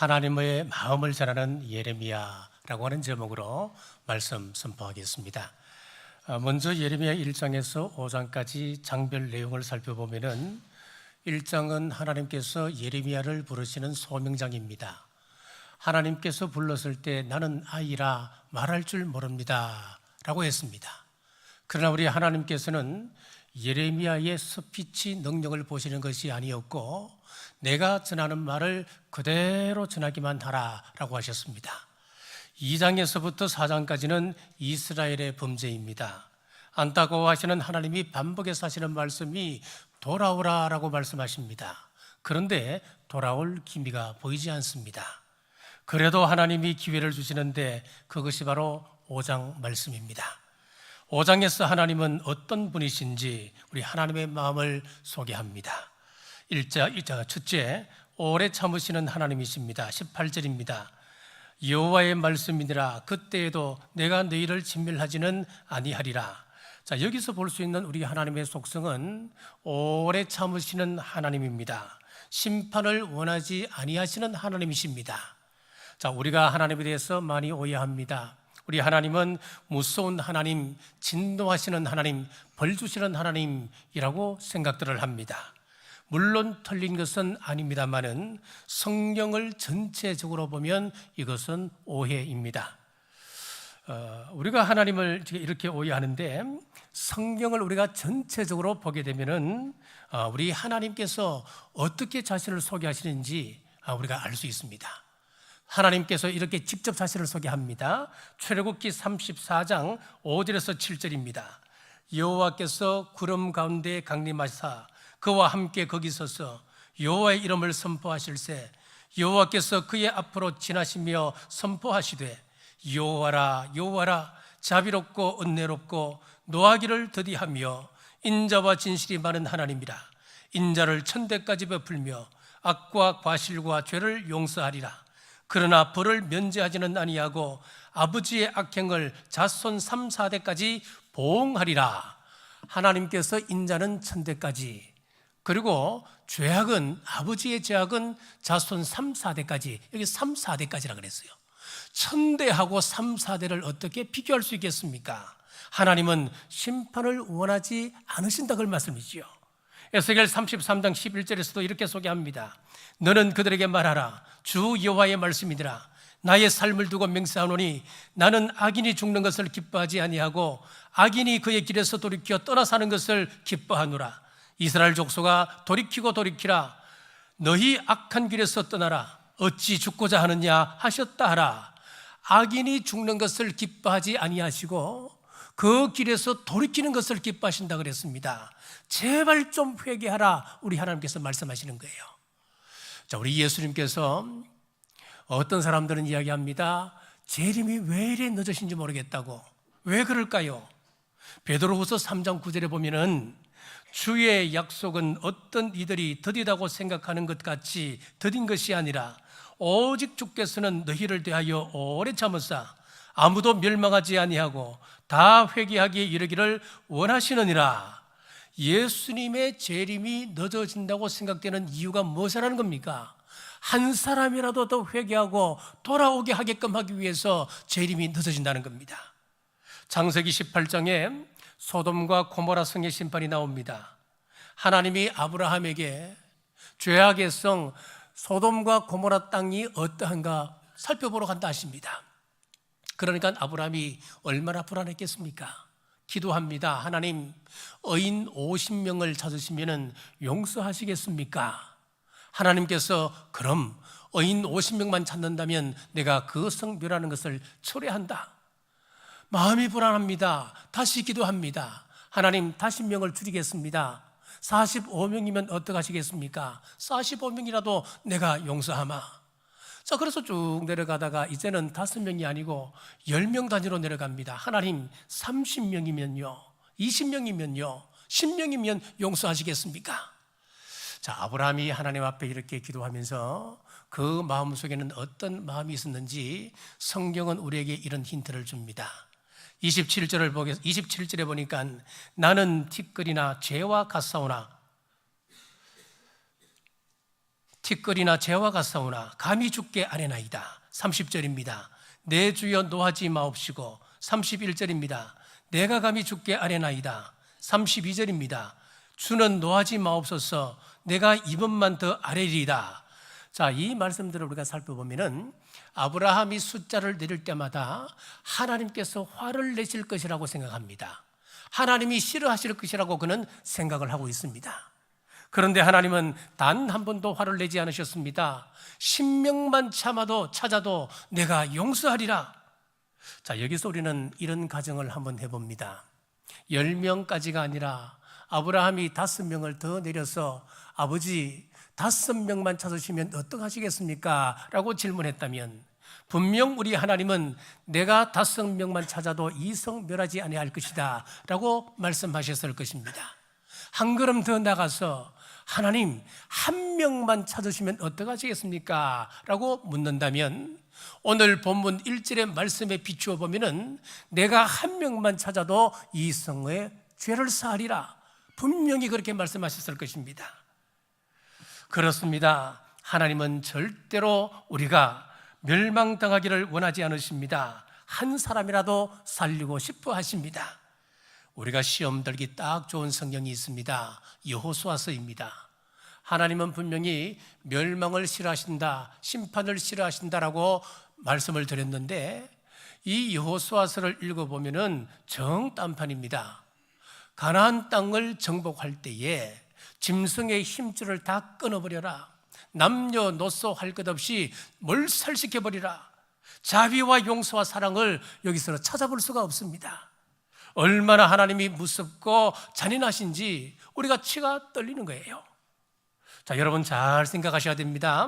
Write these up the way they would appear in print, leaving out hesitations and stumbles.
하나님의 마음을 전하는 예레미야라고 하는 제목으로 말씀 선포하겠습니다. 먼저 예레미야 1장에서 5장까지 장별 내용을 살펴보면은 1장은 하나님께서 예레미야를 부르시는 소명장입니다. 하나님께서 불렀을 때 나는 아이라 말할 줄 모릅니다 라고 했습니다. 그러나 우리 하나님께서는 예레미야의 스피치 능력을 보시는 것이 아니었고 내가 전하는 말을 그대로 전하기만 하라라고 하셨습니다. 2장에서부터 4장까지는 이스라엘의 범죄입니다. 안타까워하시는 하나님이 반복해서 하시는 말씀이 돌아오라라고 말씀하십니다. 그런데 돌아올 기미가 보이지 않습니다. 그래도 하나님이 기회를 주시는데 그것이 바로 5장 말씀입니다. 5장에서 하나님은 어떤 분이신지 우리 하나님의 마음을 소개합니다. 1장 첫째, 오래 참으시는 하나님이십니다. 18절입니다. 여호와의 말씀이니라 그때에도 내가 너희를 진멸하지는 아니하리라. 자, 여기서 볼 수 있는 우리 하나님의 속성은 오래 참으시는 하나님입니다. 심판을 원하지 아니하시는 하나님이십니다. 자, 우리가 하나님에 대해서 많이 오해합니다. 우리 하나님은 무서운 하나님, 진노하시는 하나님, 벌 주시는 하나님이라고 생각들을 합니다. 물론 틀린 것은 아닙니다만은 성경을 전체적으로 보면 이것은 오해입니다. 우리가 하나님을 이렇게 오해하는데 성경을 우리가 전체적으로 보게 되면은 우리 하나님께서 어떻게 자신을 소개하시는지 우리가 알 수 있습니다. 하나님께서 이렇게 직접 자신을 소개합니다. 출애굽기 34장 5절에서 7절입니다. 여호와께서 구름 가운데 강림하사 그와 함께 거기 서서 여호와의 이름을 선포하실세 여호와께서 그의 앞으로 지나시며 선포하시되 여호와라 여호와라 자비롭고 은혜롭고 노하기를 더디하며 인자와 진실이 많은 하나님이라 인자를 천대까지 베풀며 악과 과실과 죄를 용서하리라. 그러나 벌을 면제하지는 아니하고 아버지의 악행을 자손 3, 4대까지 보응하리라. 하나님께서 인자는 천대까지, 그리고 죄악은 아버지의 죄악은 자손 3, 4대까지, 여기 3, 4대까지라 그랬어요. 천대하고 3, 4대를 어떻게 비교할 수 있겠습니까? 하나님은 심판을 원하지 않으신다 그 말씀이지요. 에스겔 33장 11절에서도 이렇게 소개합니다. 너는 그들에게 말하라. 주 여호와의 말씀이니라. 나의 삶을 두고 맹세하노니 나는 악인이 죽는 것을 기뻐하지 아니하고 악인이 그의 길에서 돌이켜 떠나 사는 것을 기뻐하노라. 이스라엘 족속아 돌이키고 돌이키라. 너희 악한 길에서 떠나라. 어찌 죽고자 하느냐 하셨다 하라. 악인이 죽는 것을 기뻐하지 아니하시고 그 길에서 돌이키는 것을 기뻐하신다 그랬습니다. 제발 좀 회개하라 우리 하나님께서 말씀하시는 거예요. 자, 우리 예수님께서 어떤 사람들은 이야기합니다. 재림이 왜 이래 늦으신지 모르겠다고. 왜 그럴까요? 베드로후서 3장 9절에 보면은 주의 약속은 어떤 이들이 더디다고 생각하는 것 같이 더딘 것이 아니라 오직 주께서는 너희를 대하여 오래 참으사 아무도 멸망하지 아니하고 다 회개하기에 이르기를 원하시느니라. 예수님의 재림이 늦어진다고 생각되는 이유가 무엇이라는 겁니까? 한 사람이라도 더 회개하고 돌아오게 하게끔 하기 위해서 재림이 늦어진다는 겁니다. 창세기 18장에 소돔과 고모라 성의 심판이 나옵니다. 하나님이 아브라함에게 죄악의 성 소돔과 고모라 땅이 어떠한가 살펴보러 간다 하십니다. 그러니까 아브라함이 얼마나 불안했겠습니까? 기도합니다. 하나님, 의인 50명을 찾으시면 용서하시겠습니까? 하나님께서 그럼 의인 50명만 찾는다면 내가 그 성 멸하는 것을 철회한다. 마음이 불안합니다. 다시 기도합니다. 하나님, 다시 명을 줄이겠습니다. 45명이면 어떡하시겠습니까? 45명이라도 내가 용서하마. 자, 그래서 쭉 내려가다가 이제는 5명이 아니고 10명 단위로 내려갑니다. 하나님, 30명이면요, 20명이면요, 10명이면 용서하시겠습니까? 자, 아브라함이 하나님 앞에 이렇게 기도하면서 그 마음속에는 어떤 마음이 있었는지 성경은 우리에게 이런 힌트를 줍니다. 27절에 보니까 나는 티끌이나 죄와 같사오나 티끌이나 재와 같사오나 감히 죽게 아뢰나이다. 30절입니다. 내 주여 노하지 마옵시고. 31절입니다. 내가 감히 죽게 아뢰나이다. 32절입니다. 주는 노하지 마옵소서. 내가 이번만 더 아뢰리이다. 자, 이 말씀들을 우리가 살펴보면은 아브라함이 숫자를 내릴 때마다 하나님께서 화를 내실 것이라고 생각합니다. 하나님이 싫어하실 것이라고 그는 생각을 하고 있습니다. 그런데 하나님은 단 한 번도 화를 내지 않으셨습니다. 10명만 찾아도 내가 용서하리라. 자, 여기서 우리는 이런 가정을 한번 해봅니다. 10명까지가 아니라 아브라함이 5명을 더 내려서 아버지 5명만 찾으시면 어떡하시겠습니까? 라고 질문했다면 분명 우리 하나님은 내가 5명만 찾아도 이성 멸하지 아니할 것이다 라고 말씀하셨을 것입니다. 한 걸음 더 나가서 하나님 1명만 찾으시면 어떡하시겠습니까? 라고 묻는다면 오늘 본문 1절의 말씀에 비추어 보면은 내가 1명만 찾아도 이성의 죄를 사하리라. 분명히 그렇게 말씀하셨을 것입니다. 그렇습니다. 하나님은 절대로 우리가 멸망당하기를 원하지 않으십니다. 한 사람이라도 살리고 싶어 하십니다. 우리가 시험 들기 딱 좋은 성경이 있습니다. 여호수아서입니다. 하나님은 분명히 멸망을 싫어하신다, 심판을 싫어하신다라고 말씀을 드렸는데 이 여호수아서를 읽어보면은 정딴판입니다. 가나안 땅을 정복할 때에 짐승의 힘줄을 다 끊어버려라. 남녀노소 할 것 없이 몰살시켜버리라. 자비와 용서와 사랑을 여기서 찾아볼 수가 없습니다. 얼마나 하나님이 무섭고 잔인하신지 우리가 치가 떨리는 거예요. 자, 여러분 잘 생각하셔야 됩니다.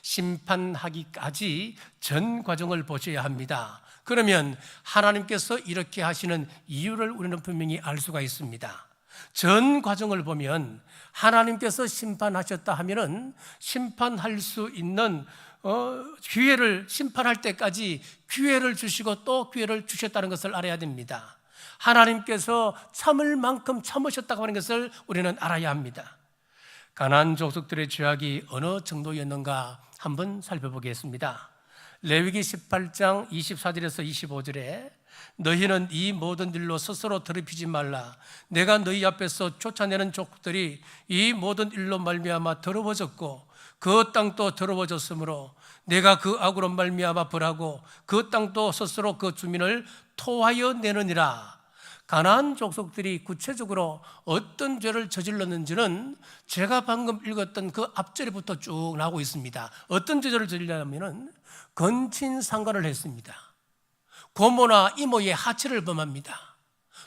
심판하기까지 전 과정을 보셔야 합니다. 그러면 하나님께서 이렇게 하시는 이유를 우리는 분명히 알 수가 있습니다. 전 과정을 보면 하나님께서 심판하셨다 하면은 심판할 수 있는 기회를, 심판할 때까지 기회를 주시고 또 기회를 주셨다는 것을 알아야 됩니다. 하나님께서 참을 만큼 참으셨다고 하는 것을 우리는 알아야 합니다. 가나안 족속들의 죄악이 어느 정도였는가 한번 살펴보겠습니다. 레위기 18장 24절에서 25절에 너희는 이 모든 일로 스스로 더럽히지 말라. 내가 너희 앞에서 쫓아내는 족들이 이 모든 일로 말미암아 더러워졌고 그 땅도 더러워졌으므로 내가 그 악으로 말미암아 벌하고 그 땅도 스스로 그 주민을 토하여 내느니라. 가나안 족속들이 구체적으로 어떤 죄를 저질렀는지는 제가 방금 읽었던 그 앞절에부터 쭉 나오고 있습니다. 어떤 죄를 저질렀냐면은 건친상간을 했습니다. 고모나 이모의 하체를 범합니다.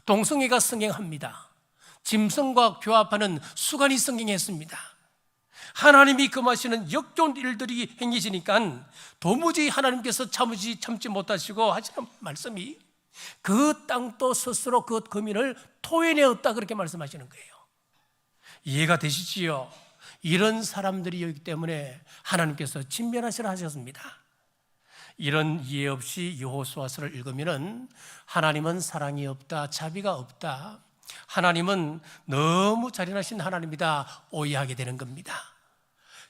동성애가 성행합니다. 짐승과 교합하는 수간이 성행했습니다. 하나님이 금하시는 역겨운 일들이 행해지니까 도무지 하나님께서 참지 못하시고 하시는 말씀이 그 땅도 스스로 그 거민을 토해내었다 그렇게 말씀하시는 거예요. 이해가 되시지요? 이런 사람들이었기 때문에 하나님께서 진멸하시라 하셨습니다. 이런 이해 없이 여호수아서를 읽으면은 하나님은 사랑이 없다, 자비가 없다, 하나님은 너무 잔인하신 하나님이다 오해하게 되는 겁니다.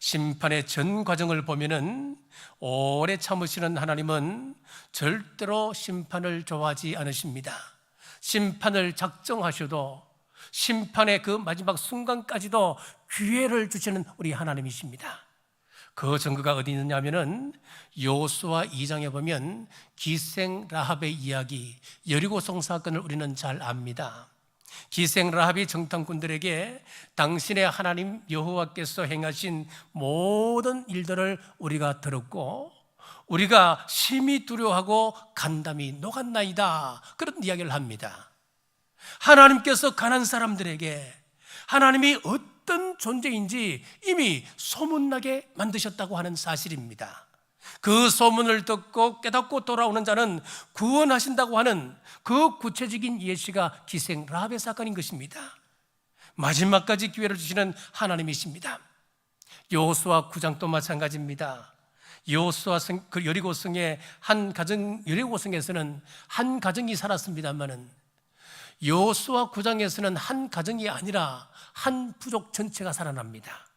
심판의 전 과정을 보면은 오래 참으시는 하나님은 절대로 심판을 좋아하지 않으십니다. 심판을 작정하셔도 심판의 그 마지막 순간까지도 기회를 주시는 우리 하나님이십니다. 그 증거가 어디 있느냐면은 여호수아 2장에 보면 기생 라합의 이야기, 여리고성 사건을 우리는 잘 압니다. 기생 라합이 정탐꾼들에게 당신의 하나님 여호와께서 행하신 모든 일들을 우리가 들었고 우리가 심히 두려워하고 간담이 녹았나이다 그런 이야기를 합니다. 하나님께서 가난 사람들에게 하나님이 어떤 존재인지 이미 소문나게 만드셨다고 하는 사실입니다. 그 소문을 듣고 깨닫고 돌아오는 자는 구원하신다고 하는 그 구체적인 예시가 기생 라합의 사건인 것입니다. 마지막까지 기회를 주시는 하나님이십니다. 여호수아 9장도 마찬가지입니다. 여호수아 그 여리고성의 한 가정, 여리고성에서는 한 가정이 살았습니다만은 여호수아 9장에서는 한 가정이 아니라 한 부족 전체가 살아납니다.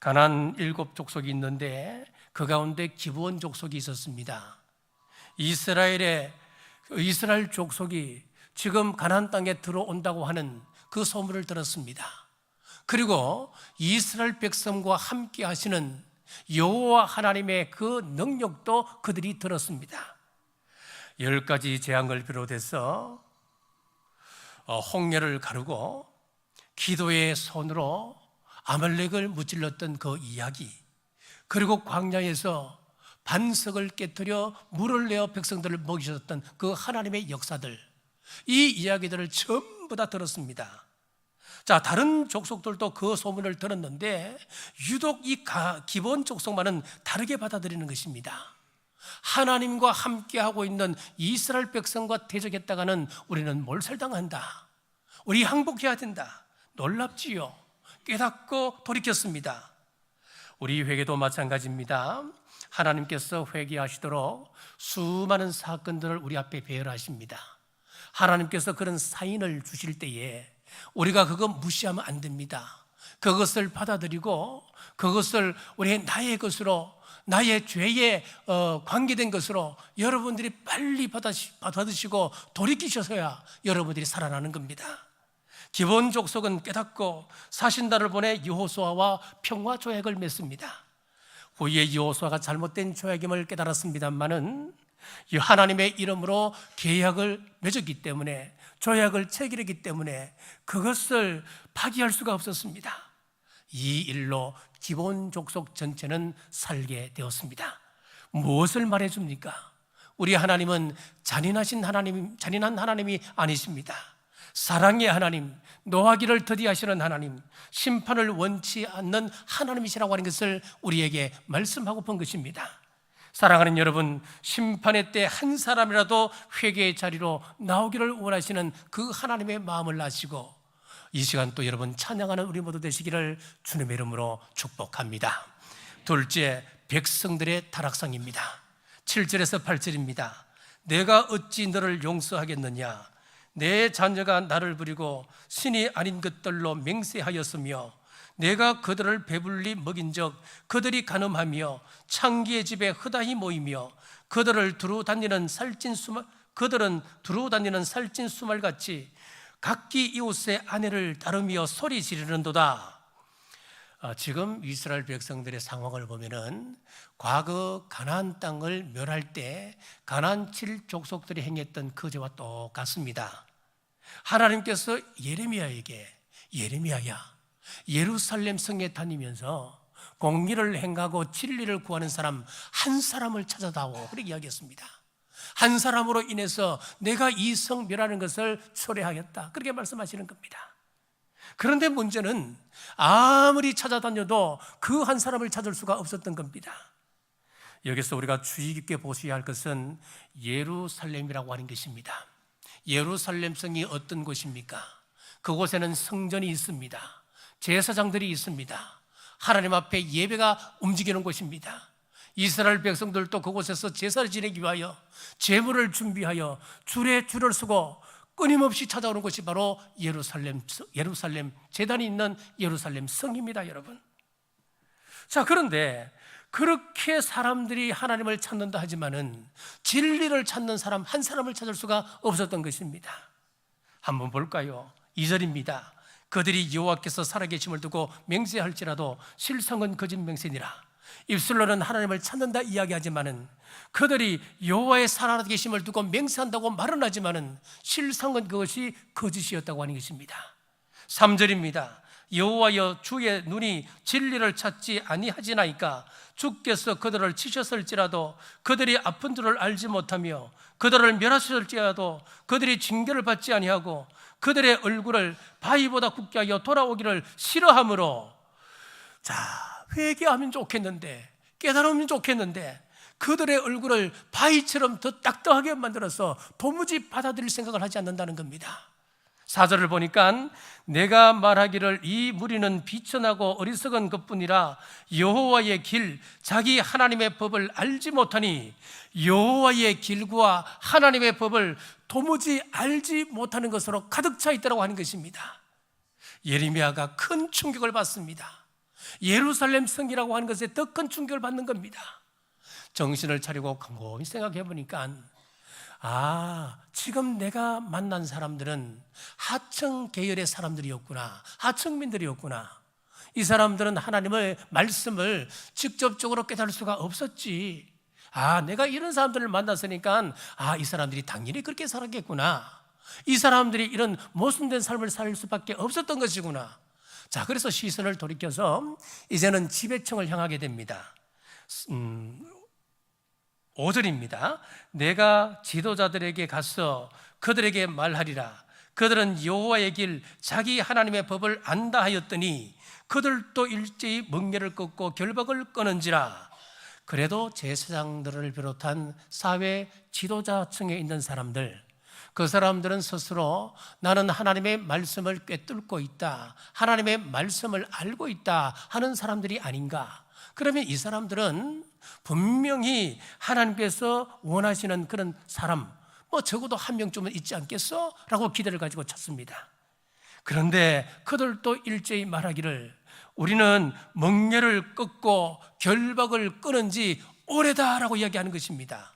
가나안 7족속이 있는데 그 가운데 기브온 족속이 있었습니다. 이스라엘 족속이 지금 가나안 땅에 들어온다고 하는 그 소문을 들었습니다. 그리고 이스라엘 백성과 함께 하시는 여호와 하나님의 그 능력도 그들이 들었습니다. 10가지 재앙을 비롯해서 홍해를 가르고 기도의 손으로 아말렉을 무찔렀던 그 이야기, 그리고 광야에서 반석을 깨뜨려 물을 내어 백성들을 먹이셨던 그 하나님의 역사들, 이 이야기들을 전부 다 들었습니다. 자, 다른 족속들도 그 소문을 들었는데 유독 이 기브온 족속만은 다르게 받아들이는 것입니다. 하나님과 함께하고 있는 이스라엘 백성과 대적했다가는 우리는 몰살당한다, 우리 항복해야 된다, 놀랍지요. 깨닫고 돌이켰습니다. 우리 회개도 마찬가지입니다. 하나님께서 회개하시도록 수많은 사건들을 우리 앞에 배열하십니다. 하나님께서 그런 사인을 주실 때에 우리가 그거 무시하면 안 됩니다. 그것을 받아들이고 그것을 나의 것으로, 나의 죄에 관계된 것으로 여러분들이 빨리 받아드시고 돌이키셔서야 여러분들이 살아나는 겁니다. 기브온 족속은 깨닫고 사신단을 보내 여호수아와 평화 조약을 맺습니다. 후에 여호수아가 잘못된 조약임을 깨달았습니다만은 하나님의 이름으로 계약을 맺었기 때문에, 조약을 체결했기 때문에 그것을 파기할 수가 없었습니다. 이 일로 기브온 족속 전체는 살게 되었습니다. 무엇을 말해줍니까? 우리 하나님은 잔인한 하나님이 아니십니다. 사랑의 하나님, 노하기를 더디하시는 하나님, 심판을 원치 않는 하나님이시라고 하는 것을 우리에게 말씀하고 본 것입니다. 사랑하는 여러분, 심판의 때 한 사람이라도 회개의 자리로 나오기를 원하시는 그 하나님의 마음을 아시고 이 시간 또 여러분 찬양하는 우리 모두 되시기를 주님의 이름으로 축복합니다. 둘째, 백성들의 타락상입니다. 7절에서 8절입니다. 내가 어찌 너를 용서하겠느냐? 내 자녀가 나를 부리고 신이 아닌 것들로 맹세하였으며 내가 그들을 배불리 먹인 적 그들이 간음하며 창기의 집에 허다히 모이며 그들은 두루 다니는 살찐 수말같이 각기 이웃의 아내를 따르며 소리 지르는도다. 지금 이스라엘 백성들의 상황을 보면은 과거 가나안 땅을 멸할 때 가나안 7족속들이 행했던 그 죄와 똑같습니다. 하나님께서 예레미야야, 예루살렘 성에 다니면서 공의를 행하고 진리를 구하는 사람 한 사람을 찾아다오, 그렇게 이야기했습니다. 한 사람으로 인해서 내가 이 성 멸하는 것을 초래하겠다, 그렇게 말씀하시는 겁니다. 그런데 문제는 아무리 찾아다녀도 그 한 사람을 찾을 수가 없었던 겁니다. 여기서 우리가 주의 깊게 보셔야 할 것은 예루살렘이라고 하는 것입니다. 예루살렘 성이 어떤 곳입니까? 그곳에는 성전이 있습니다. 제사장들이 있습니다. 하나님 앞에 예배가 움직이는 곳입니다. 이스라엘 백성들도 그곳에서 제사를 지내기 위하여 제물을 준비하여 줄에 줄을 서고 끊임없이 찾아오는 것이 바로 예루살렘 제단이 있는 예루살렘 성입니다, 여러분. 자, 그런데 그렇게 사람들이 하나님을 찾는다 하지만은 진리를 찾는 사람 한 사람을 찾을 수가 없었던 것입니다. 한번 볼까요? 2절입니다. 그들이 여호와께서 살아계심을 두고 맹세할지라도 실성은 거짓 맹세니라. 입술로는 하나님을 찾는다 이야기하지만은 그들이 여호와의 살아계심을 두고 맹세한다고 말은 하지만은 실상은 그것이 거짓이었다고 하는 것입니다. 3절입니다. 여호와여, 주의 눈이 진리를 찾지 아니하지나이까 주께서 그들을 치셨을지라도 그들이 아픈 줄을 알지 못하며 그들을 멸하셨을지라도 그들이 징계를 받지 아니하고 그들의 얼굴을 바위보다 굳게 하여 돌아오기를 싫어하므로. 자, 회개하면 좋겠는데, 깨달으면 좋겠는데 그들의 얼굴을 바위처럼 더 딱딱하게 만들어서 도무지 받아들일 생각을 하지 않는다는 겁니다. 4절을 보니까 내가 말하기를 이 무리는 비천하고 어리석은 것뿐이라 여호와의 길, 자기 하나님의 법을 알지 못하니. 여호와의 길과 하나님의 법을 도무지 알지 못하는 것으로 가득 차 있다고 하는 것입니다. 예레미야가 큰 충격을 받습니다. 예루살렘 성이라고 하는 것에 더 큰 충격을 받는 겁니다. 정신을 차리고 곰곰이 생각해 보니까 지금 내가 만난 사람들은 하청 계열의 사람들이었구나, 하청민들이었구나. 이 사람들은 하나님의 말씀을 직접적으로 깨달을 수가 없었지. 내가 이런 사람들을 만났으니까 이 사람들이 당연히 그렇게 살았겠구나. 이 사람들이 이런 모순된 삶을 살 수밖에 없었던 것이구나. 자, 그래서 시선을 돌이켜서 이제는 지배층을 향하게 됩니다. 5절입니다. 내가 지도자들에게 가서 그들에게 말하리라. 그들은 여호와의 길 자기 하나님의 법을 안다 하였더니 그들도 일제히 멍에를 꺾고 결박을 끊은지라. 그래도 제사장들을 비롯한 사회 지도자층에 있는 사람들, 그 사람들은 스스로 나는 하나님의 말씀을 꿰뚫고 있다, 하나님의 말씀을 알고 있다 하는 사람들이 아닌가. 그러면 이 사람들은 분명히 하나님께서 원하시는 그런 사람, 적어도 한 명쯤은 있지 않겠어? 라고 기대를 가지고 찾습니다. 그런데 그들도 일제히 말하기를 우리는 멍에를 꺾고 결박을 끊은 지 오래다라고 이야기하는 것입니다.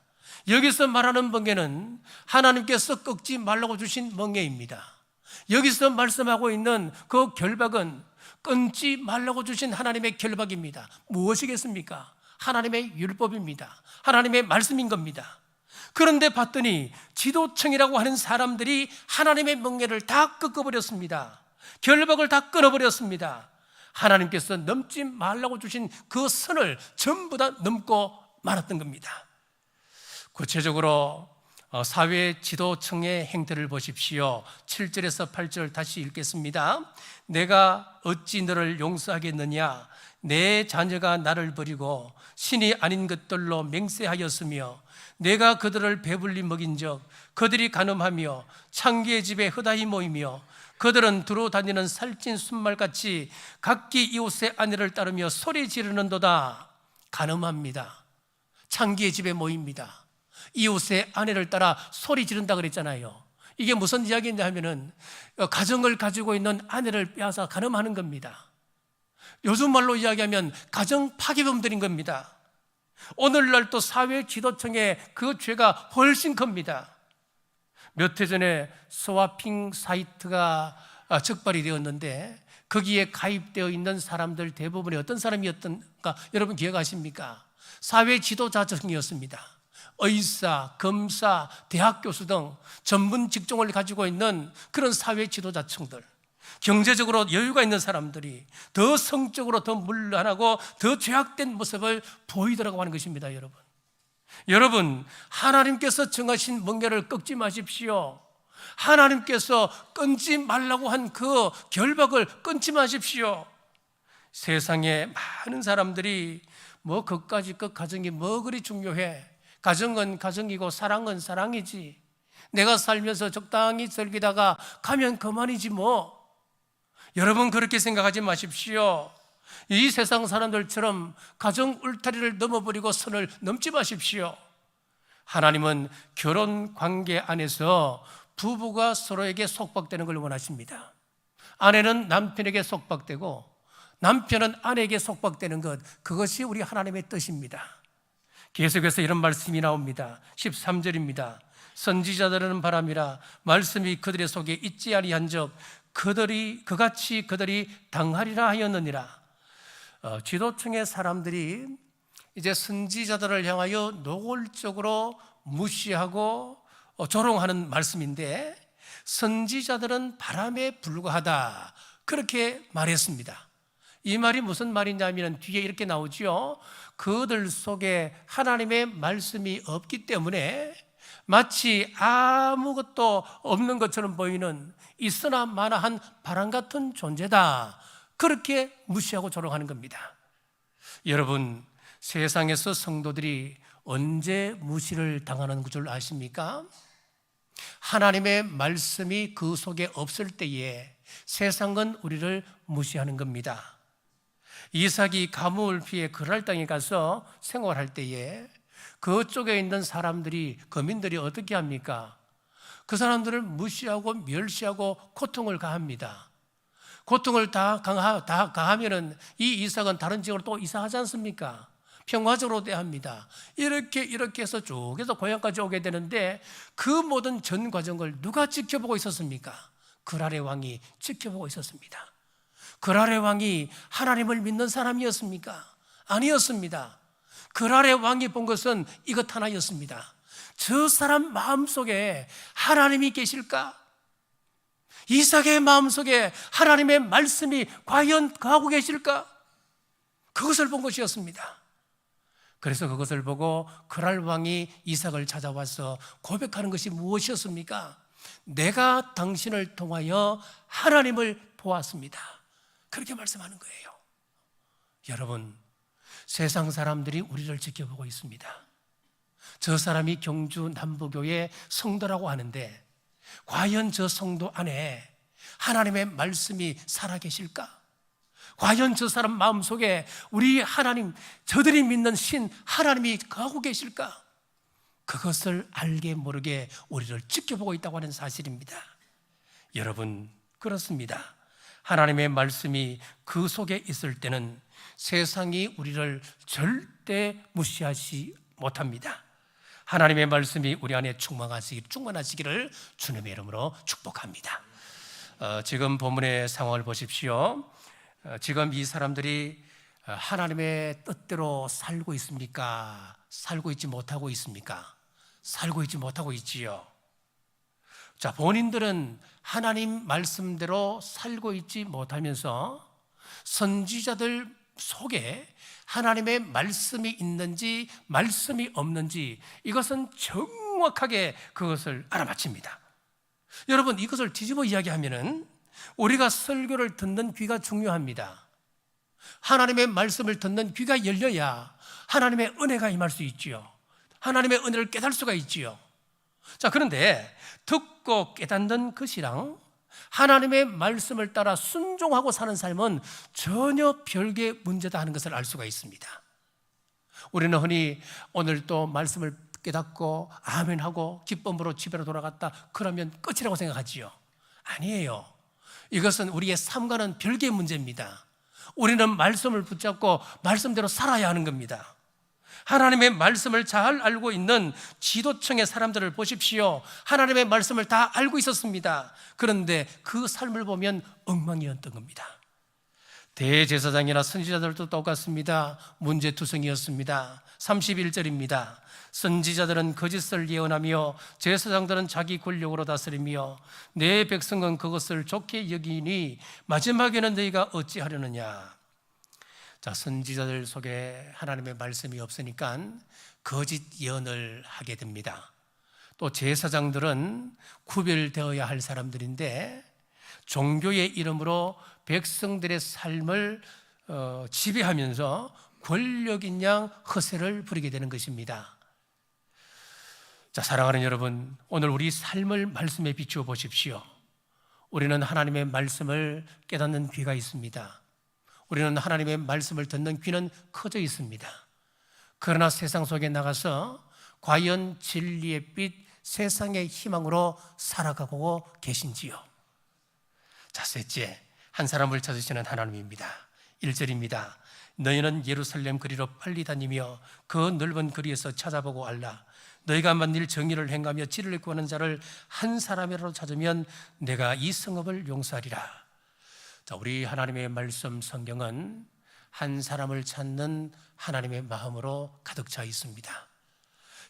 여기서 말하는 멍에는 하나님께서 꺾지 말라고 주신 멍에입니다. 여기서 말씀하고 있는 그 결박은 끊지 말라고 주신 하나님의 결박입니다. 무엇이겠습니까? 하나님의 율법입니다. 하나님의 말씀인 겁니다. 그런데 봤더니 지도층이라고 하는 사람들이 하나님의 멍에를 다 꺾어버렸습니다. 결박을 다 끊어버렸습니다. 하나님께서 넘지 말라고 주신 그 선을 전부 다 넘고 말았던 겁니다. 구체적으로 사회 지도층의 행태를 보십시오. 7절에서 8절 다시 읽겠습니다. 내가 어찌 너를 용서하겠느냐? 내 자녀가 나를 버리고 신이 아닌 것들로 맹세하였으며 내가 그들을 배불리 먹인 적 그들이 간음하며 창기의 집에 허다히 모이며 그들은 두루 다니는 살찐 순말같이 각기 이웃의 아내를 따르며 소리 지르는도다. 간음합니다. 창기의 집에 모입니다. 이웃의 아내를 따라 소리 지른다 그랬잖아요. 이게 무슨 이야기냐 하면은 가정을 가지고 있는 아내를 빼앗아 간음하는 겁니다. 요즘 말로 이야기하면 가정 파괴범들인 겁니다. 오늘날 또 사회 지도층의 그 죄가 훨씬 큽니다. 몇 해 전에 스와핑 사이트가 적발이 되었는데 거기에 가입되어 있는 사람들 대부분이 어떤 사람이었던가 여러분 기억하십니까? 사회 지도자층이었습니다. 의사, 검사, 대학 교수 등 전문 직종을 가지고 있는 그런 사회 지도자층들, 경제적으로 여유가 있는 사람들이 더 성적으로 더 문란하고 더 죄악된 모습을 보이더라고 하는 것입니다. 여러분, 하나님께서 정하신 멍에를 꺾지 마십시오. 하나님께서 끊지 말라고 한 그 결박을 끊지 마십시오. 세상에 많은 사람들이 그까지 그 가정이 그리 중요해? 가정은 가정이고 사랑은 사랑이지. 내가 살면서 적당히 즐기다가 가면 그만이지 뭐. 여러분 그렇게 생각하지 마십시오. 이 세상 사람들처럼 가정 울타리를 넘어버리고 선을 넘지 마십시오. 하나님은 결혼 관계 안에서 부부가 서로에게 속박되는 걸 원하십니다. 아내는 남편에게 속박되고 남편은 아내에게 속박되는 것, 그것이 우리 하나님의 뜻입니다. 계속해서 이런 말씀이 나옵니다. 13절입니다. 선지자들은 바람이라 말씀이 그들의 속에 있지 아니한 적 그같이 그들이 당하리라 하였느니라. 지도층의 사람들이 이제 선지자들을 향하여 노골적으로 무시하고 조롱하는 말씀인데, 선지자들은 바람에 불과하다 그렇게 말했습니다. 이 말이 무슨 말이냐면 뒤에 이렇게 나오죠. 그들 속에 하나님의 말씀이 없기 때문에 마치 아무것도 없는 것처럼 보이는 있으나 마나한 바람 같은 존재다, 그렇게 무시하고 조롱하는 겁니다. 여러분, 세상에서 성도들이 언제 무시를 당하는 줄 아십니까? 하나님의 말씀이 그 속에 없을 때에 세상은 우리를 무시하는 겁니다. 이삭이 가뭄을 피해 그랄 땅에 가서 생활할 때에 그쪽에 있는 사람들이, 거민들이 어떻게 합니까? 그 사람들을 무시하고 멸시하고 고통을 가합니다. 고통을 다 가하면은 이 이삭은 다른 지역으로 또 이사하지 않습니까? 평화적으로 대합니다. 이렇게 해서 쭉 해서 고향까지 오게 되는데 그 모든 전 과정을 누가 지켜보고 있었습니까? 그랄의 왕이 지켜보고 있었습니다. 그랄의 왕이 하나님을 믿는 사람이었습니까? 아니었습니다. 그랄의 왕이 본 것은 이것 하나였습니다. 저 사람 마음속에 하나님이 계실까? 이삭의 마음속에 하나님의 말씀이 과연 거하고 계실까? 그것을 본 것이었습니다. 그래서 그것을 보고 그랄 왕이 이삭을 찾아와서 고백하는 것이 무엇이었습니까? 내가 당신을 통하여 하나님을 보았습니다. 그렇게 말씀하는 거예요. 여러분, 세상 사람들이 우리를 지켜보고 있습니다. 저 사람이 경주 남부교회 성도라고 하는데 과연 저 성도 안에 하나님의 말씀이 살아계실까? 과연 저 사람 마음속에 우리 하나님, 저들이 믿는 신 하나님이 거하고 계실까? 그것을 알게 모르게 우리를 지켜보고 있다고 하는 사실입니다. 여러분, 그렇습니다. 하나님의 말씀이 그 속에 있을 때는 세상이 우리를 절대 무시하지 못합니다. 하나님의 말씀이 우리 안에 충만하시기를 주님의 이름으로 축복합니다. 지금 본문의 상황을 보십시오. 지금 이 사람들이 하나님의 뜻대로 살고 있습니까? 살고 있지 못하고 있습니까? 살고 있지 못하고 있지요. 자, 본인들은 하나님 말씀대로 살고 있지 못하면서 선지자들 속에 하나님의 말씀이 있는지 말씀이 없는지 이것은 정확하게 그것을 알아맞힙니다. 여러분, 이것을 뒤집어 이야기하면은 우리가 설교를 듣는 귀가 중요합니다. 하나님의 말씀을 듣는 귀가 열려야 하나님의 은혜가 임할 수 있지요. 하나님의 은혜를 깨달을 수가 있지요. 자, 그런데 듣고 깨닫는 것이랑 하나님의 말씀을 따라 순종하고 사는 삶은 전혀 별개의 문제다 하는 것을 알 수가 있습니다. 우리는 흔히 오늘 또 말씀을 깨닫고 아멘하고 기쁨으로 집으로 돌아갔다 그러면 끝이라고 생각하지요. 아니에요. 이것은 우리의 삶과는 별개의 문제입니다. 우리는 말씀을 붙잡고 말씀대로 살아야 하는 겁니다. 하나님의 말씀을 잘 알고 있는 지도층의 사람들을 보십시오. 하나님의 말씀을 다 알고 있었습니다. 그런데 그 삶을 보면 엉망이었던 겁니다. 대제사장이나 선지자들도 똑같습니다. 문제투성이었습니다. 31절입니다. 선지자들은 거짓을 예언하며 제사장들은 자기 권력으로 다스리며 내 백성은 그것을 좋게 여기니 마지막에는 너희가 어찌하려느냐. 자, 선지자들 속에 하나님의 말씀이 없으니까 거짓 예언을 하게 됩니다. 또 제사장들은 구별되어야 할 사람들인데 종교의 이름으로 백성들의 삶을 지배하면서 권력인 양 허세를 부리게 되는 것입니다. 자, 사랑하는 여러분, 오늘 우리 삶을 말씀에 비추어 보십시오. 우리는 하나님의 말씀을 깨닫는 귀가 있습니다. 우리는 하나님의 말씀을 듣는 귀는 커져 있습니다. 그러나 세상 속에 나가서 과연 진리의 빛, 세상의 희망으로 살아가고 계신지요? 자, 셋째, 한 사람을 찾으시는 하나님입니다. 1절입니다. 너희는 예루살렘 거리로 빨리 다니며 그 넓은 거리에서 찾아보고 알라. 너희가 만일 정의를 행하며 진리를 구하는 자를 한 사람이라도 찾으면 내가 이 성읍을 용서하리라. 자, 우리 하나님의 말씀 성경은 한 사람을 찾는 하나님의 마음으로 가득 차 있습니다.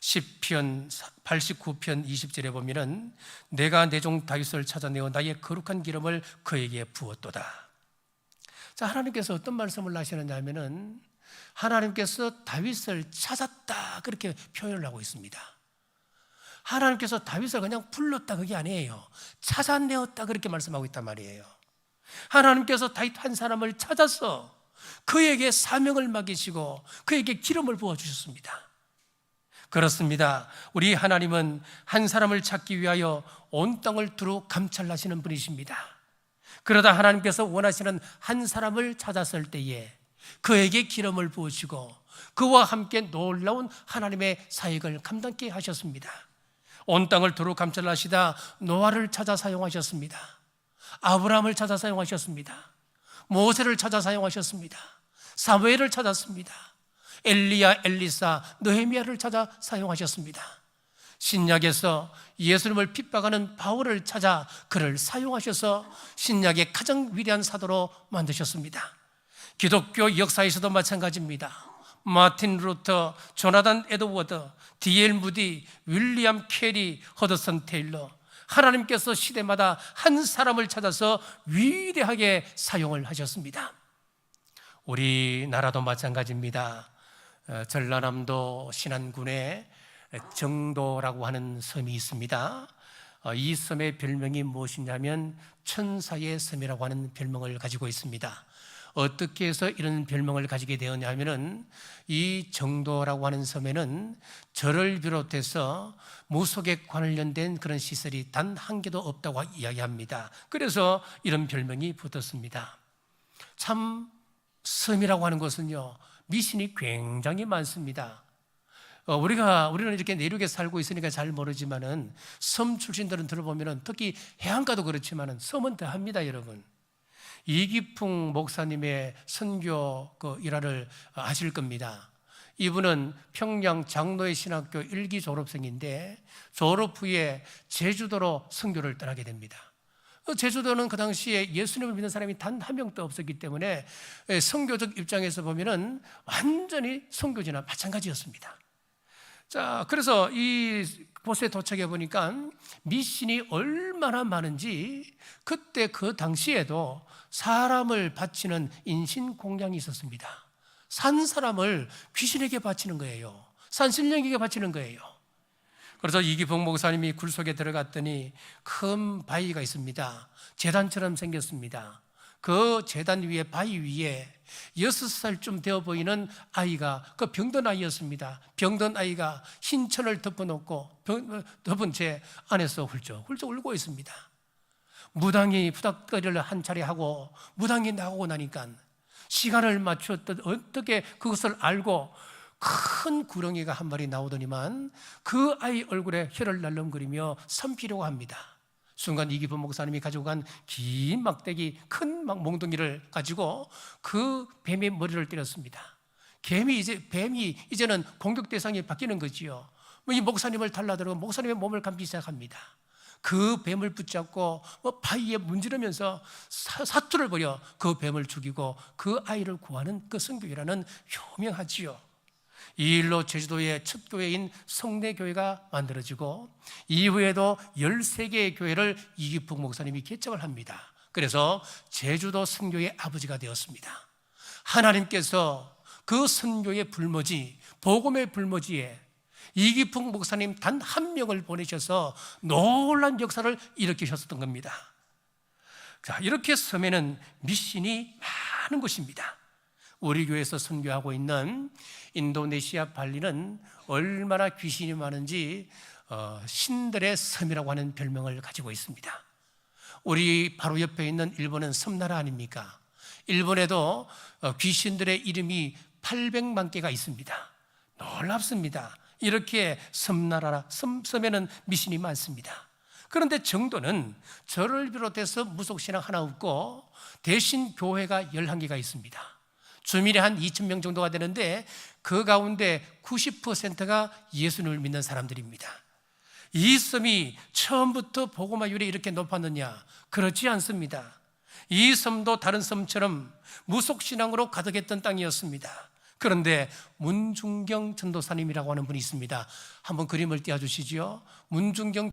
시편 89편 20절에 보면은 내가 내 종 다윗을 찾아내어 나의 거룩한 기름을 그에게 부었도다. 자, 하나님께서 어떤 말씀을 하시느냐 하면은 하나님께서 다윗을 찾았다 그렇게 표현을 하고 있습니다. 하나님께서 다윗을 그냥 불렀다 그게 아니에요. 찾아내었다 그렇게 말씀하고 있단 말이에요. 하나님께서 다윗 한 사람을 찾아서 그에게 사명을 맡기시고 그에게 기름을 부어주셨습니다. 그렇습니다. 우리 하나님은 한 사람을 찾기 위하여 온 땅을 두루 감찰하시는 분이십니다. 그러다 하나님께서 원하시는 한 사람을 찾았을 때에 그에게 기름을 부으시고 그와 함께 놀라운 하나님의 사역을 감당케 하셨습니다. 온 땅을 두루 감찰하시다 노아를 찾아 사용하셨습니다. 아브라함을 찾아 사용하셨습니다. 모세를 찾아 사용하셨습니다. 사무엘을 찾았습니다. 엘리야, 엘리사, 느헤미야를 찾아 사용하셨습니다. 신약에서 예수님을 핍박하는 바울을 찾아 그를 사용하셔서 신약의 가장 위대한 사도로 만드셨습니다. 기독교 역사에서도 마찬가지입니다. 마틴 루터, 조나단 에드워드, D.L. 무디, 윌리엄 캐리, 허드슨 테일러, 하나님께서 시대마다 한 사람을 찾아서 위대하게 사용을 하셨습니다. 우리나라도 마찬가지입니다. 전라남도 신안군에 정도라고 하는 섬이 있습니다. 이 섬의 별명이 무엇이냐면 천사의 섬이라고 하는 별명을 가지고 있습니다. 어떻게 해서 이런 별명을 가지게 되었냐면은 이 정도라고 하는 섬에는 절을 비롯해서 무속에 관련된 그런 시설이 단 한 개도 없다고 이야기합니다. 그래서 이런 별명이 붙었습니다. 참 섬이라고 하는 것은요, 미신이 굉장히 많습니다. 우리는 이렇게 내륙에 살고 있으니까 잘 모르지만은 섬 출신들은 들어보면은 특히 해안가도 그렇지만은 섬은 더합니다, 여러분. 이기풍 목사님의 선교 그 일화를 아실 겁니다. 이분은 평양 장로의 신학교 1기 졸업생인데 졸업 후에 제주도로 선교를 떠나게 됩니다. 제주도는 그 당시에 예수님을 믿는 사람이 단 한 명도 없었기 때문에 선교적 입장에서 보면은 완전히 선교지나 마찬가지였습니다. 자, 그래서 이 곳에 도착해 보니까 미신이 얼마나 많은지 그때 그 당시에도 사람을 바치는 인신공양이 있었습니다. 산 사람을 귀신에게 바치는 거예요. 산신령에게 바치는 거예요. 그래서 이기봉 목사님이 굴 속에 들어갔더니 큰 바위가 있습니다. 제단처럼 생겼습니다. 그 제단 위에, 바위 위에 6살쯤 되어 보이는 아이가, 그 병든 아이였습니다. 병든 아이가 흰 천을 덮어놓고 덮은 채 안에서 훌쩍 울고 있습니다. 무당이 부닥거리를 한 차례 하고 무당이 나오고 나니까 시간을 맞추었던 어떻게 그것을 알고 큰 구렁이가 한 마리 나오더니만 그 아이 얼굴에 혀를 날름거리며 삼키려고 합니다. 순간 이기범 목사님이 가지고 간 긴 막대기, 큰 몽둥이를 가지고 그 뱀의 머리를 때렸습니다. 뱀이 이제는 공격 대상이 바뀌는 거지요. 이 목사님을 달라들고 목사님의 몸을 감기 시작합니다. 그 뱀을 붙잡고 바위에 문지르면서 사투를 벌여 그 뱀을 죽이고 그 아이를 구하는 그 성교회라는 효명하지요. 이 일로 제주도의 첫 교회인 성내교회가 만들어지고 이후에도 13개의 교회를 이기풍 목사님이 개척을 합니다. 그래서 제주도 선교의 아버지가 되었습니다. 하나님께서 그 선교의 불모지, 복음의 불모지에 이기풍 목사님 단 한 명을 보내셔서 놀라운 역사를 일으키셨던 겁니다. 자, 이렇게 섬에는 미신이 많은 곳입니다. 우리 교회에서 선교하고 있는 인도네시아 발리는 얼마나 귀신이 많은지 신들의 섬이라고 하는 별명을 가지고 있습니다. 우리 바로 옆에 있는 일본은 섬나라 아닙니까? 일본에도 귀신들의 이름이 800만 개가 있습니다. 놀랍습니다. 이렇게 섬에는 미신이 많습니다. 그런데 정도는 저를 비롯해서 무속신앙 하나 없고 대신 교회가 11개가 있습니다. 주민이 한 2,000명 정도가 되는데 그 가운데 90%가 예수님을 믿는 사람들입니다. 이 섬이 처음부터 복음화율이 이렇게 높았느냐? 그렇지 않습니다. 이 섬도 다른 섬처럼 무속신앙으로 가득했던 땅이었습니다. 그런데 문중경 전도사님이라고 하는 분이 있습니다. 한번 그림을 띄워주시죠. 문중경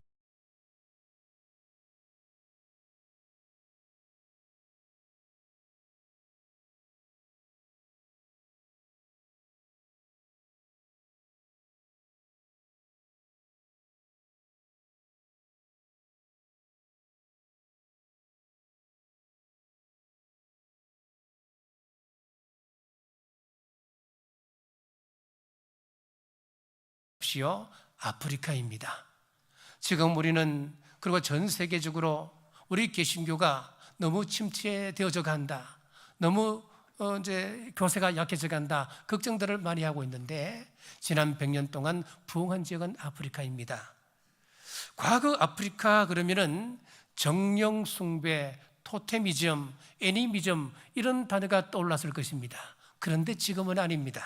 아프리카입니다. 지금 우리는 그리고 전 세계적으로 우리 개신교가 너무 침체되어져 간다. 너무 이제 교세가 약해져 간다. 걱정들을 많이 하고 있는데 지난 100년 동안 부흥한 지역은 아프리카입니다. 과거 아프리카 그러면은 정령 숭배, 토테미즘, 애니미즘 이런 단어가 떠올랐을 것입니다. 그런데 지금은 아닙니다.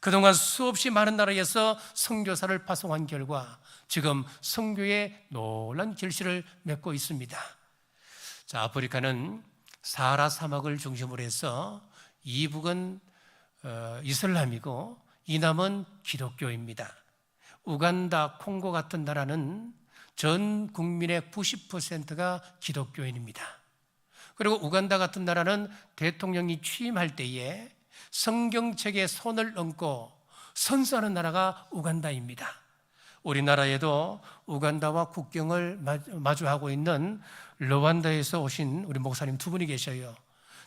그동안 수없이 많은 나라에서 선교사를 파송한 결과 지금 선교의 놀라운 결실을 맺고 있습니다. 자, 아프리카는 사하라 사막을 중심으로 해서 이북은 이슬람이고 이남은 기독교입니다. 우간다, 콩고 같은 나라는 전 국민의 90%가 기독교인입니다. 그리고 우간다 같은 나라는 대통령이 취임할 때에 성경책에 손을 얹고 선서하는 나라가 우간다입니다. 우리나라에도 우간다와 국경을 마주하고 있는 르완다에서 오신 우리 목사님 두 분이 계셔요.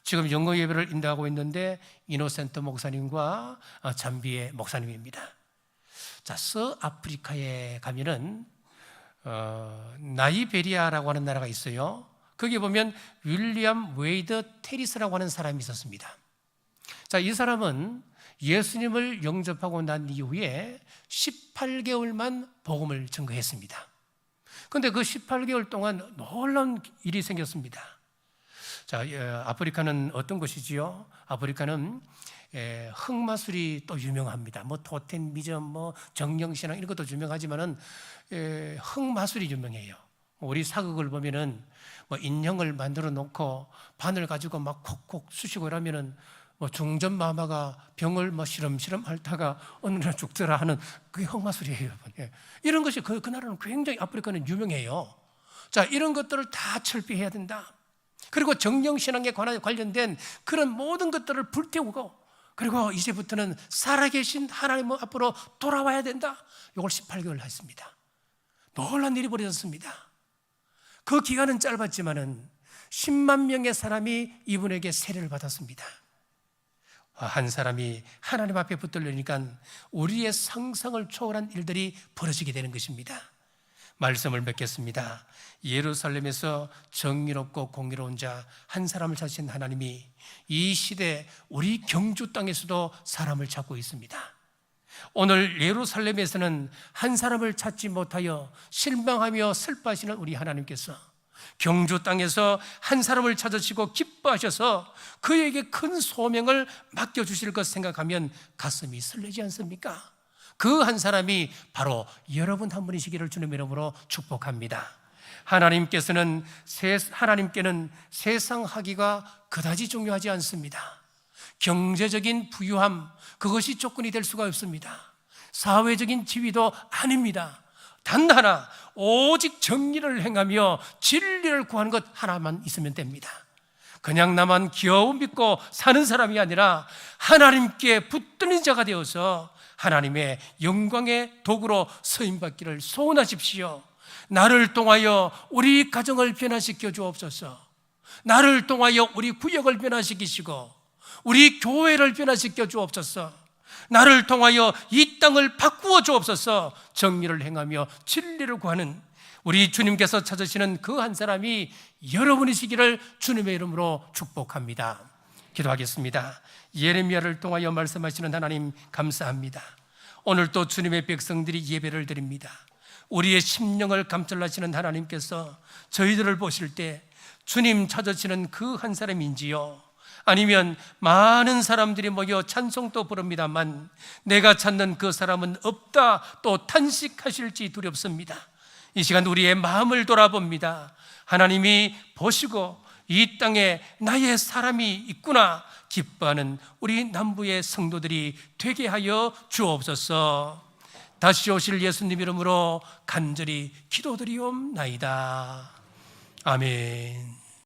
지금 영어 예배를 인도하고 있는데 이노센트 목사님과 잠비의 목사님입니다. 자, 서아프리카에 가면은 나이베리아라고 하는 나라가 있어요. 거기 보면 윌리엄 웨이드 테리스라고 하는 사람이 있었습니다. 자, 이 사람은 예수님을 영접하고 난 이후에 18개월만 복음을 전거했습니다. 그런데 그 18개월 동안 놀라운 일이 생겼습니다. 자, 아프리카는 어떤 곳이지요? 아프리카는 흑마술이 또 유명합니다. 뭐 토템미즘, 뭐 정령신앙 이런 것도 유명하지만은 흑마술이 유명해요. 우리 사극을 보면은 뭐 인형을 만들어 놓고 바늘 가지고 막 콕콕 쑤시고 이러면은 뭐 중전 마마가 병을 뭐 시름시름 앓다가 어느 날 죽더라 하는 그게 흑마술이에요. 이런 것이 그 나라는 굉장히 아프리카는 유명해요. 자, 이런 것들을 다 철폐해야 된다. 그리고 정령신앙에 관련된 그런 모든 것들을 불태우고 그리고 이제부터는 살아계신 하나님 앞으로 돌아와야 된다. 이걸 18개월 했습니다. 놀라운 일이 벌어졌습니다. 그 기간은 짧았지만은 10만 명의 사람이 이분에게 세례를 받았습니다. 한 사람이 하나님 앞에 붙들려니까 우리의 상상을 초월한 일들이 벌어지게 되는 것입니다. 말씀을 맺겠습니다. 예루살렘에서 정의롭고 공의로운 자 한 사람을 찾으신 하나님이 이 시대 우리 경주 땅에서도 사람을 찾고 있습니다. 오늘 예루살렘에서는 한 사람을 찾지 못하여 실망하며 슬퍼하시는 우리 하나님께서 경주 땅에서 한 사람을 찾으시고 기뻐하셔서 그에게 큰 소명을 맡겨주실 것 생각하면 가슴이 설레지 않습니까? 그 한 사람이 바로 여러분 한 분이시기를 주님의 이름으로 축복합니다. 하나님께는 세상 하기가 그다지 중요하지 않습니다. 경제적인 부유함, 그것이 조건이 될 수가 없습니다. 사회적인 지위도 아닙니다. 단 하나, 오직 정의를 행하며 진리를 구하는 것 하나만 있으면 됩니다. 그냥 나만 겨우 믿고 사는 사람이 아니라 하나님께 붙드는 자가 되어서 하나님의 영광의 도구로 쓰임받기를 소원하십시오. 나를 통하여 우리 가정을 변화시켜 주옵소서. 나를 통하여 우리 구역을 변화시키시고 우리 교회를 변화시켜 주옵소서. 나를 통하여 이 땅을 바꾸어 주옵소서. 정의를 행하며 진리를 구하는 우리 주님께서 찾으시는 그 한 사람이 여러분이시기를 주님의 이름으로 축복합니다. 기도하겠습니다. 예레미야를 통하여 말씀하시는 하나님 감사합니다. 오늘 또 주님의 백성들이 예배를 드립니다. 우리의 심령을 감찰하시는 하나님께서 저희들을 보실 때 주님 찾으시는 그 한 사람인지요, 아니면 많은 사람들이 모여 찬송도 부릅니다만 내가 찾는 그 사람은 없다 또 탄식하실지 두렵습니다. 이 시간 우리의 마음을 돌아봅니다. 하나님이 보시고 이 땅에 나의 사람이 있구나 기뻐하는 우리 남부의 성도들이 되게 하여 주옵소서. 다시 오실 예수님 이름으로 간절히 기도드리옵나이다. 아멘.